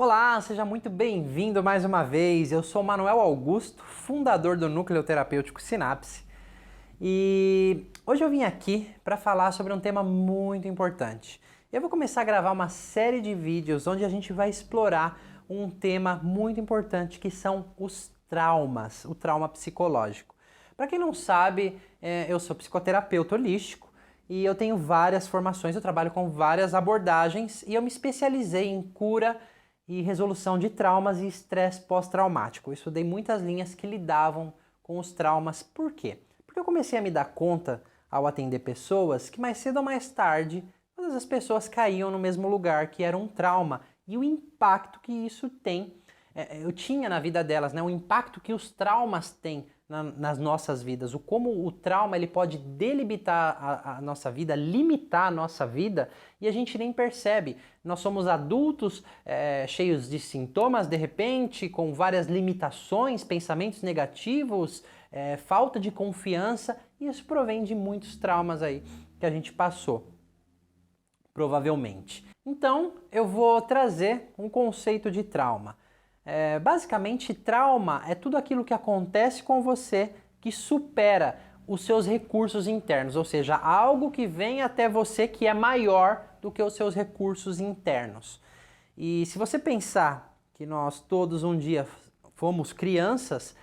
Olá, seja muito bem-vindo mais uma vez. Eu sou Manuel Augusto, fundador do Núcleo Terapêutico Sinapse. E hoje eu vim aqui para falar sobre um tema muito importante. Eu vou começar a gravar uma série de vídeos onde a gente vai explorar um tema muito importante que são os traumas, o trauma psicológico. Para quem não sabe, eu sou psicoterapeuta holístico e eu tenho várias formações, eu trabalho com várias abordagens e eu me especializei em cura e resolução de traumas e estresse pós-traumático. Eu estudei muitas linhas que lidavam com os traumas. Por quê? Porque eu comecei a me dar conta ao atender pessoas que mais cedo ou mais tarde todas as pessoas caíam no mesmo lugar, que era um trauma, e o impacto que isso tem, eu tinha na vida delas, né? O impacto que os traumas têm nas nossas vidas, o como o trauma ele pode delimitar a nossa vida, limitar a nossa vida, e a gente nem percebe. Nós somos adultos cheios de sintomas, de repente, com várias limitações, pensamentos negativos, falta de confiança, e isso provém de muitos traumas aí que a gente passou, provavelmente. Então, eu vou trazer um conceito de trauma. Basicamente, trauma é tudo aquilo que acontece com você que supera os seus recursos internos, ou seja, algo que vem até você que é maior do que os seus recursos internos. E se você pensar que nós todos um dia fomos crianças,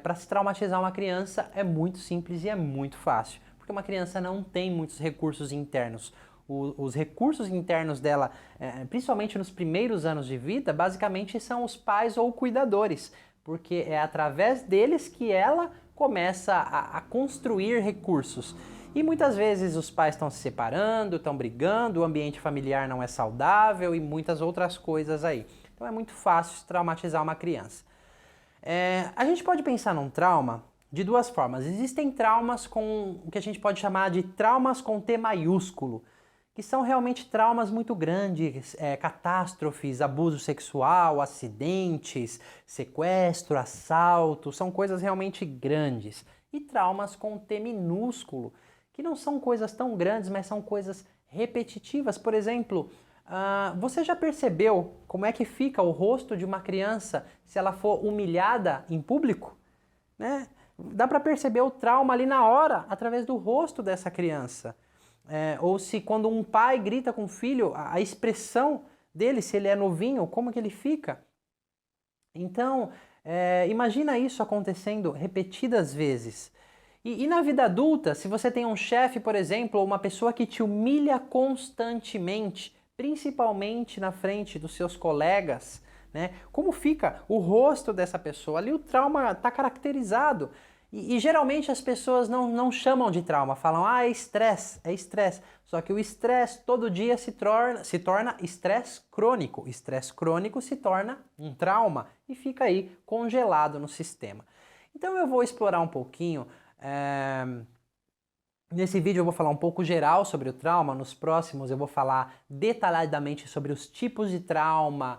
para se traumatizar uma criança é muito simples e é muito fácil, porque uma criança não tem muitos recursos internos. Os recursos internos dela, principalmente nos primeiros anos de vida, basicamente são os pais ou cuidadores, porque é através deles que ela começa a construir recursos. E muitas vezes os pais estão se separando, estão brigando, o ambiente familiar não é saudável e muitas outras coisas aí. Então é muito fácil traumatizar uma criança. A gente pode pensar num trauma de duas formas. Existem traumas com o que a gente pode chamar de traumas com T maiúsculo, que são realmente traumas muito grandes, catástrofes, abuso sexual, acidentes, sequestro, assalto, são coisas realmente grandes. E traumas com T minúsculo, que não são coisas tão grandes, mas são coisas repetitivas. Por exemplo, você já percebeu como é que fica o rosto de uma criança se ela for humilhada em público? Né? Dá para perceber o trauma ali na hora, através do rosto dessa criança. Ou se quando um pai grita com o filho, a expressão dele, se ele é novinho, como que ele fica? Então, imagina isso acontecendo repetidas vezes. E na vida adulta, se você tem um chefe, por exemplo, ou uma pessoa que te humilha constantemente, principalmente na frente dos seus colegas, né? Como fica o rosto dessa pessoa? Ali o trauma está caracterizado. E geralmente as pessoas não chamam de trauma, falam, é estresse, é estresse. Só que o estresse todo dia se torna estresse crônico. Estresse crônico se torna um trauma e fica aí congelado no sistema. Então eu vou explorar um pouquinho. Nesse vídeo eu vou falar um pouco geral sobre o trauma, nos próximos eu vou falar detalhadamente sobre os tipos de trauma,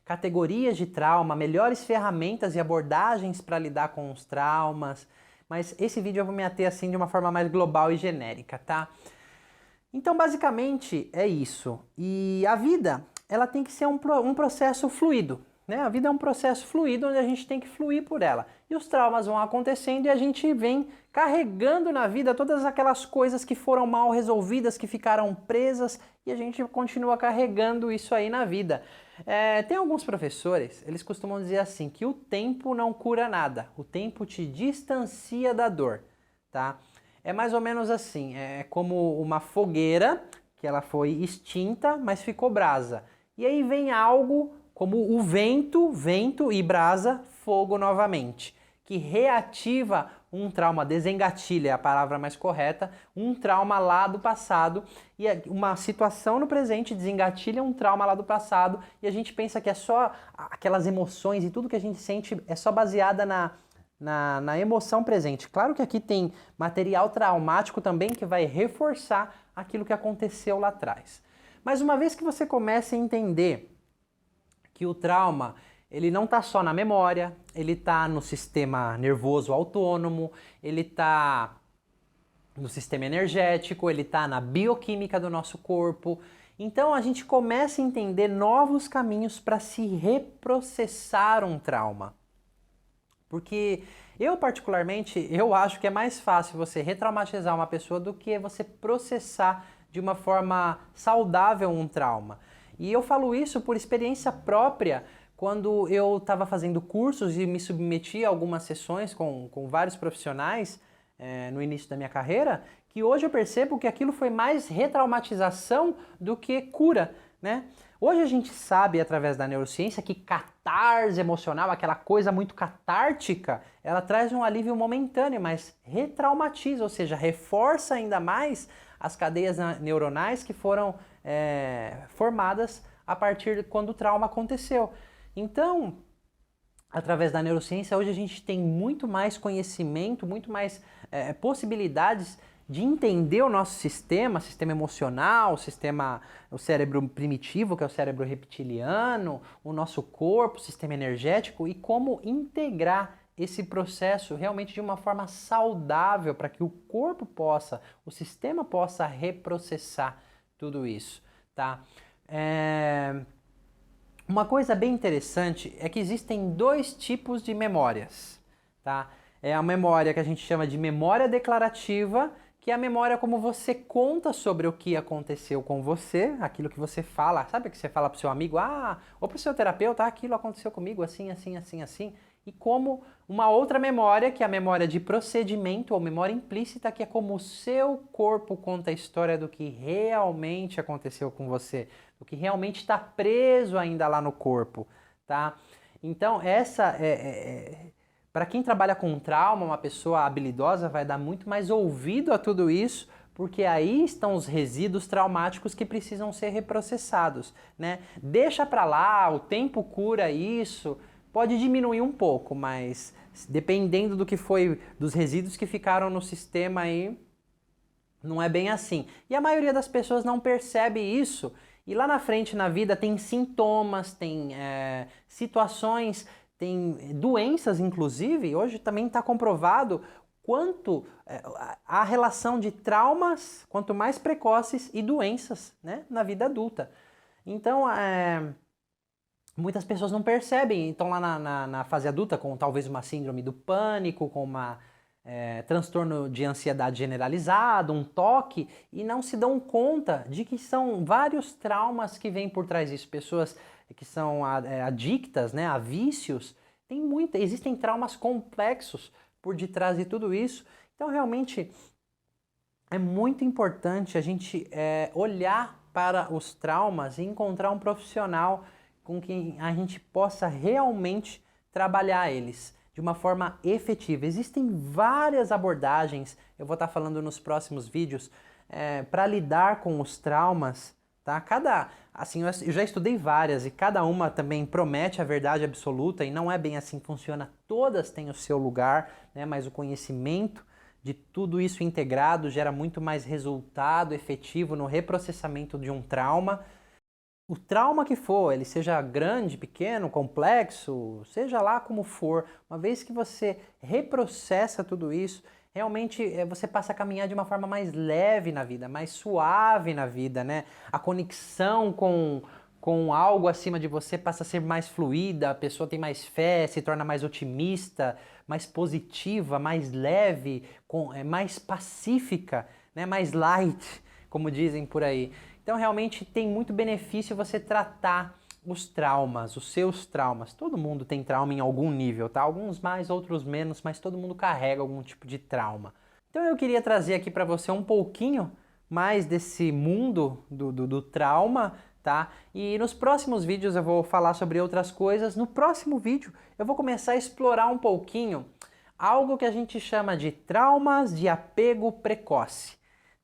categorias de trauma, melhores ferramentas e abordagens para lidar com os traumas, mas esse vídeo eu vou me ater assim de uma forma mais global e genérica, tá? Então basicamente é isso, e a vida ela tem que ser um processo fluido, né? A vida é um processo fluido onde a gente tem que fluir por ela, e os traumas vão acontecendo e a gente vem carregando na vida todas aquelas coisas que foram mal resolvidas, que ficaram presas, e a gente continua carregando isso aí na vida. Tem alguns professores, eles costumam dizer assim, que o tempo não cura nada, o tempo te distancia da dor, tá? É mais ou menos assim, é como uma fogueira que ela foi extinta, mas ficou brasa. E aí vem algo como o vento e brasa, fogo novamente, que reativa um trauma, desengatilha é a palavra mais correta, um trauma lá do passado, e uma situação no presente desengatilha um trauma lá do passado, e a gente pensa que é só aquelas emoções e tudo que a gente sente é só baseada na emoção presente. Claro que aqui tem material traumático também que vai reforçar aquilo que aconteceu lá atrás. Mas uma vez que você começa a entender que o trauma ele não está só na memória, ele está no sistema nervoso autônomo, ele está no sistema energético, ele está na bioquímica do nosso corpo. Então a gente começa a entender novos caminhos para se reprocessar um trauma. Porque eu particularmente, eu acho que é mais fácil você retraumatizar uma pessoa do que você processar de uma forma saudável um trauma. E eu falo isso por experiência própria, quando eu estava fazendo cursos e me submeti a algumas sessões com vários profissionais no início da minha carreira, que hoje eu percebo que aquilo foi mais retraumatização do que cura, né? Hoje a gente sabe, através da neurociência, que catarse emocional, aquela coisa muito catártica, ela traz um alívio momentâneo, mas retraumatiza, ou seja, reforça ainda mais as cadeias neuronais que foram formadas a partir de quando o trauma aconteceu. Então, através da neurociência, hoje a gente tem muito mais conhecimento, muito mais possibilidades de entender o nosso sistema emocional, o cérebro primitivo, que é o cérebro reptiliano, o nosso corpo, o sistema energético, e como integrar esse processo realmente de uma forma saudável para que o corpo possa, o sistema possa reprocessar tudo isso, tá? Uma coisa bem interessante é que existem dois tipos de memórias, tá? É a memória que a gente chama de memória declarativa, que é a memória como você conta sobre o que aconteceu com você, aquilo que você fala, sabe o que você fala para o seu amigo, ou para o seu terapeuta, aquilo aconteceu comigo assim, assim, assim, assim, e como uma outra memória, que é a memória de procedimento ou memória implícita, que é como o seu corpo conta a história do que realmente aconteceu com você, do que realmente está preso ainda lá no corpo, tá? Então essa para quem trabalha com trauma, uma pessoa habilidosa vai dar muito mais ouvido a tudo isso, porque aí estão os resíduos traumáticos que precisam ser reprocessados, né? Deixa para lá, o tempo cura isso, pode diminuir um pouco, mas dependendo do que foi, dos resíduos que ficaram no sistema aí, não é bem assim. E a maioria das pessoas não percebe isso, e lá na frente na vida tem sintomas, tem situações, tem doenças, inclusive, hoje também está comprovado quanto a relação de traumas, quanto mais precoces, e doenças, né, na vida adulta. Então, muitas pessoas não percebem, estão lá na fase adulta com talvez uma síndrome do pânico, com uma transtorno de ansiedade generalizado, um toque, e não se dão conta de que são vários traumas que vêm por trás disso. Pessoas que são adictas, né, a vícios, existem traumas complexos por detrás de tudo isso. Então, realmente, é muito importante a gente olhar para os traumas e encontrar um profissional com quem a gente possa realmente trabalhar eles de uma forma efetiva. Existem várias abordagens, eu vou estar falando nos próximos vídeos, para lidar com os traumas, tá? Eu já estudei várias e cada uma também promete a verdade absoluta e não é bem assim que funciona. Todas têm o seu lugar, né? Mas o conhecimento de tudo isso integrado gera muito mais resultado efetivo no reprocessamento de um trauma. O trauma que for, ele seja grande, pequeno, complexo, seja lá como for, uma vez que você reprocessa tudo isso, realmente você passa a caminhar de uma forma mais leve na vida, mais suave na vida, né? A conexão com algo acima de você passa a ser mais fluida, a pessoa tem mais fé, se torna mais otimista, mais positiva, mais leve, mais pacífica, né? Mais light, como dizem por aí. Então realmente tem muito benefício você tratar os traumas, os seus traumas. Todo mundo tem trauma em algum nível, tá? Alguns mais, outros menos, mas todo mundo carrega algum tipo de trauma. Então eu queria trazer aqui para você um pouquinho mais desse mundo do trauma, tá? E nos próximos vídeos eu vou falar sobre outras coisas. No próximo vídeo eu vou começar a explorar um pouquinho algo que a gente chama de traumas de apego precoce.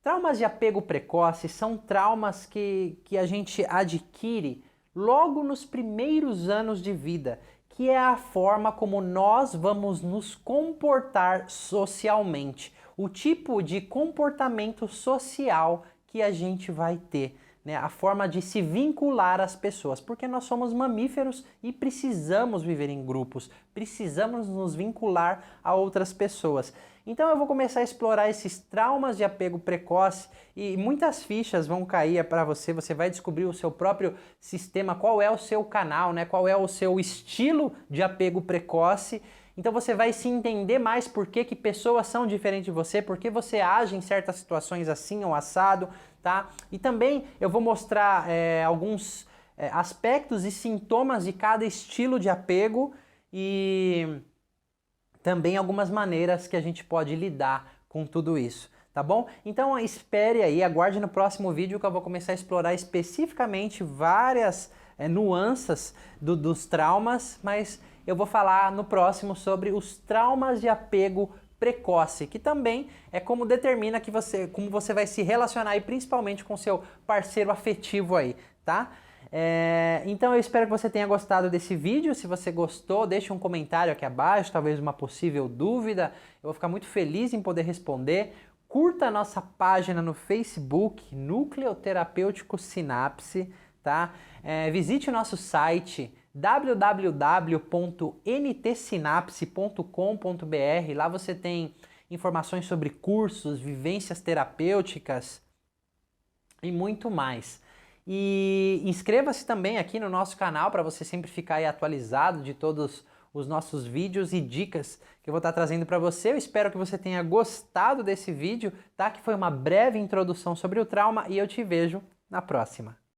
Traumas de apego precoce são traumas que a gente adquire logo nos primeiros anos de vida, que é a forma como nós vamos nos comportar socialmente, o tipo de comportamento social que a gente vai ter, né, a forma de se vincular às pessoas, porque nós somos mamíferos e precisamos viver em grupos, precisamos nos vincular a outras pessoas. Então eu vou começar a explorar esses traumas de apego precoce e muitas fichas vão cair para você, você vai descobrir o seu próprio sistema, qual é o seu canal, né, qual é o seu estilo de apego precoce. Então você vai se entender mais por que pessoas são diferentes de você, por que você age em certas situações assim ou assado, tá? E também eu vou mostrar alguns aspectos e sintomas de cada estilo de apego e também algumas maneiras que a gente pode lidar com tudo isso, tá bom? Então espere aí, aguarde no próximo vídeo que eu vou começar a explorar especificamente várias nuances dos traumas, mas eu vou falar no próximo sobre os traumas de apego precoce, que também é como determina como você vai se relacionar aí, principalmente com seu parceiro afetivo aí, tá? Então eu espero que você tenha gostado desse vídeo. Se você gostou, deixe um comentário aqui abaixo, talvez uma possível dúvida. Eu vou ficar muito feliz em poder responder. Curta a nossa página no Facebook, Nucleoterapêutico Sinapse, tá? Visite o nosso site www.ntsinapse.com.br. Lá você tem informações sobre cursos, vivências terapêuticas e muito mais. E inscreva-se também aqui no nosso canal para você sempre ficar aí atualizado de todos os nossos vídeos e dicas que eu vou estar trazendo para você. Eu espero que você tenha gostado desse vídeo, tá? Que foi uma breve introdução sobre o trauma e eu te vejo na próxima.